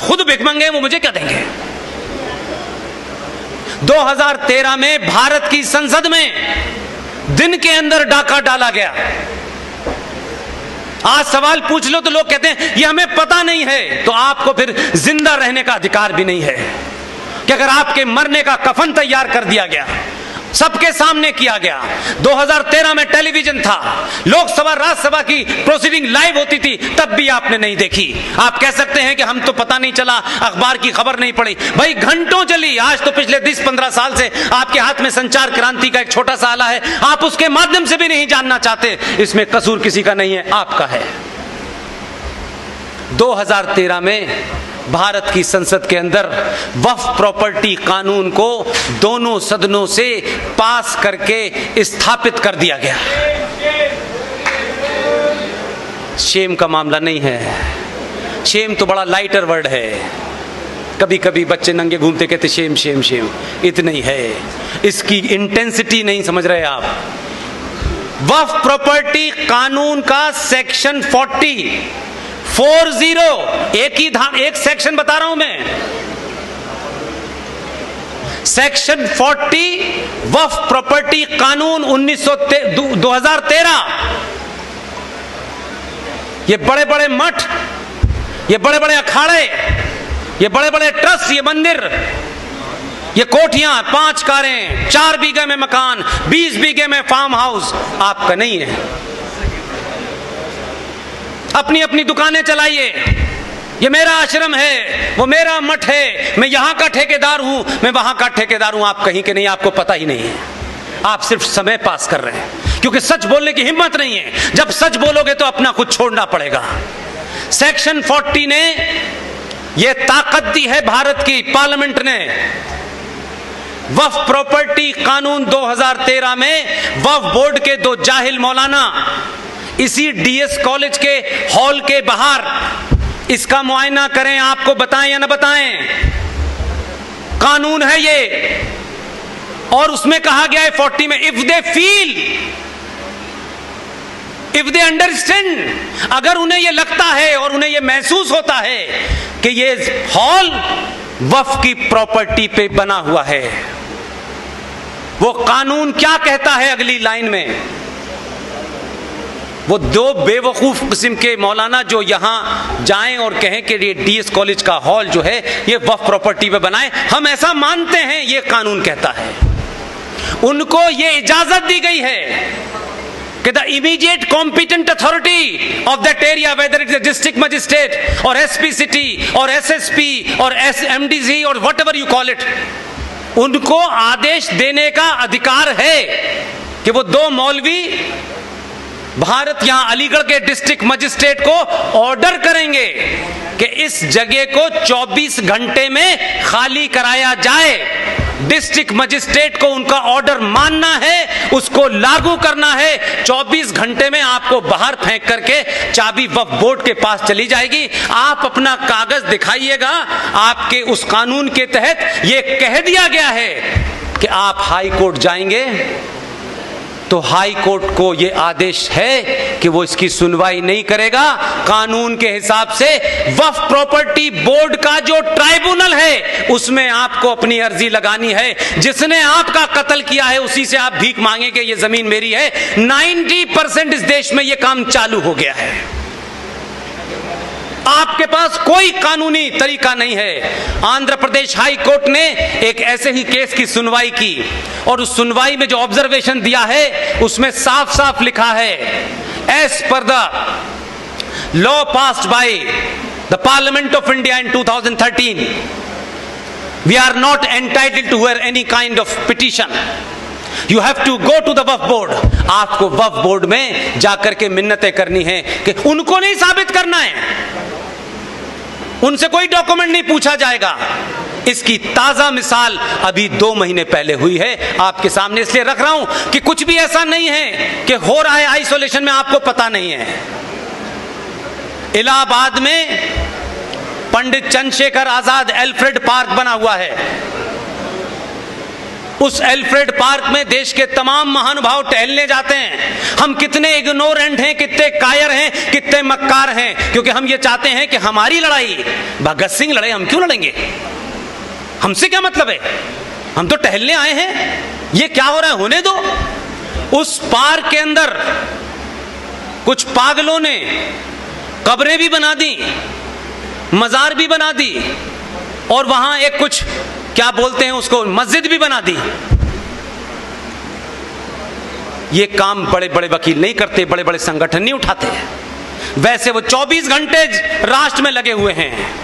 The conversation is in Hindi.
खुद भिखमंगे हैं, वो मुझे क्या देंगे। 2013 में भारत की संसद में दिन के अंदर डाका डाला गया। आज सवाल पूछ लो तो लोग कहते हैं ये हमें पता नहीं है, तो आपको फिर जिंदा रहने का अधिकार भी नहीं है कि अगर आपके मरने का कफन तैयार कर दिया गया, सबके सामने किया गया। 2013 में टेलीविजन था, लोकसभा राज्यसभा की प्रोसीडिंग लाइव होती थी, तब भी आपने नहीं देखी। आप कह सकते हैं कि हम तो पता नहीं चला, अखबार की खबर नहीं पड़ी। भाई घंटों चली। आज तो पिछले 10-15 साल से आपके हाथ में संचार क्रांति का एक छोटा सा आला है, आप उसके माध्यम से भी नहीं जानना चाहते। इसमें कसूर किसी का नहीं है, आपका है। 2013 में भारत की संसद के अंदर वक्फ प्रॉपर्टी कानून को दोनों सदनों से पास करके स्थापित कर दिया गया। शेम का मामला नहीं है, शेम तो बड़ा लाइटर वर्ड है। कभी कभी बच्चे नंगे घूमते कहते शेम शेम शेम, इतना ही है। इसकी इंटेंसिटी नहीं समझ रहे आप। वक्फ प्रॉपर्टी कानून का सेक्शन 40 एक सेक्शन बता रहा हूं मैं, सेक्शन 40 वक्फ प्रॉपर्टी कानून 2013। ये बड़े बड़े मठ, ये बड़े बड़े अखाड़े, ये बड़े बड़े ट्रस्ट, ये मंदिर, ये कोठियां, 5 कारें, 4 बीघे में मकान, 20 बीघे में फार्म हाउस आपका नहीं है। अपनी अपनी दुकानें चलाइए। ये मेरा आश्रम है, वो मेरा मठ है, मैं यहां का ठेकेदार हूं, मैं वहां का ठेकेदार हूं। आप कहीं के नहीं, आपको पता ही नहीं है। आप सिर्फ समय पास कर रहे हैं, क्योंकि सच बोलने की हिम्मत नहीं है। जब सच बोलोगे तो अपना खुद छोड़ना पड़ेगा। सेक्शन 40 ने यह ताकत दी है भारत की पार्लियामेंट ने। वक्फ प्रॉपर्टी कानून 2013 में वक्फ बोर्ड के 2 जाहिल मौलाना इसी डीएस कॉलेज के हॉल के बाहर इसका मुआयना करें, आपको बताएं या ना बताएं, कानून है ये। और उसमें कहा गया है 40 में, if they feel, if they understand, अगर उन्हें यह लगता है और उन्हें यह महसूस होता है कि ये हॉल वक्फ की प्रॉपर्टी पे बना हुआ है। वो कानून क्या कहता है अगली लाइन में? वो 2 बेवकूफ किस्म के मौलाना जो यहां जाएं और कहें कि ये डीएस कॉलेज का हॉल जो है ये वक्फ प्रॉपर्टी पे बनाए, हम ऐसा मानते हैं, ये कानून कहता है। उनको ये इजाजत दी गई है कि the immediate competent authority of that area, whether it is district magistrate और एसपी सिटी और एसएसपी और एमडीसी और व्हाटएवर यू कॉल इट, उनको आदेश देने का अधिकार है कि वो 2 मौलवी भारत यहां अलीगढ़ के डिस्ट्रिक्ट मजिस्ट्रेट को ऑर्डर करेंगे कि इस जगह को 24 घंटे में खाली कराया जाए। डिस्ट्रिक्ट मजिस्ट्रेट को उनका ऑर्डर मानना है, उसको लागू करना है। 24 घंटे में आपको बाहर फेंक करके चाबी वक्फ बोर्ड के पास चली जाएगी। आप अपना कागज दिखाइएगा। आपके उस कानून के तहत यह कह दिया गया है कि आप हाई कोर्ट जाएंगे तो हाई कोर्ट को यह आदेश है कि वो इसकी सुनवाई नहीं करेगा। कानून के हिसाब से वक्फ प्रॉपर्टी बोर्ड का जो ट्राइब्यूनल है उसमें आपको अपनी अर्जी लगानी है। जिसने आपका कत्ल किया है उसी से आप भीख मांगे कि ये जमीन मेरी है। 90% इस देश में यह काम चालू हो गया है। आपके पास कोई कानूनी तरीका नहीं है। आंध्र प्रदेश हाई कोर्ट ने एक ऐसे ही केस की सुनवाई की और उस सुनवाई में जो ऑब्जर्वेशन दिया है उसमें साफ साफ लिखा है, as per the law passed by the parliament of India in 2013 we are not entitled to hear any kind of petition, you have to go to the Waqf board. आपको वक्फ बोर्ड में जाकर के मिन्नतें करनी है कि उनको नहीं साबित करना है, उनसे कोई डॉक्यूमेंट नहीं पूछा जाएगा। इसकी ताजा मिसाल अभी 2 महीने पहले हुई है, आपके सामने इसलिए रख रहा हूं कि कुछ भी ऐसा नहीं है कि हो रहा है आइसोलेशन में आपको पता नहीं है। इलाहाबाद में पंडित चंद्रशेखर आजाद एल्फ्रेड पार्क बना हुआ है। उस एल्फ्रेड पार्क में देश के तमाम महानुभाव टहलने जाते हैं। हम कितने इग्नोरेंट हैं, कितने कायर हैं, कितने मक्कार हैं, क्योंकि हम ये चाहते हैं कि हमारी लड़ाई, भगत सिंह लड़े, हम क्यों लड़ेंगे? हमसे क्या मतलब है? हम तो टहलने आए हैं। ये क्या हो रहा है, होने दो। उस पार्क के अंदर कुछ पागलों ने कब्रें भी बना दी, मजार भी बना दी, और वहां एक कुछ क्या बोलते हैं उसको, मस्जिद भी बना दी। ये काम बड़े बड़े वकील नहीं करते, बड़े बड़े संगठन नहीं उठाते। वैसे वो 24 घंटे राष्ट्र में लगे हुए हैं।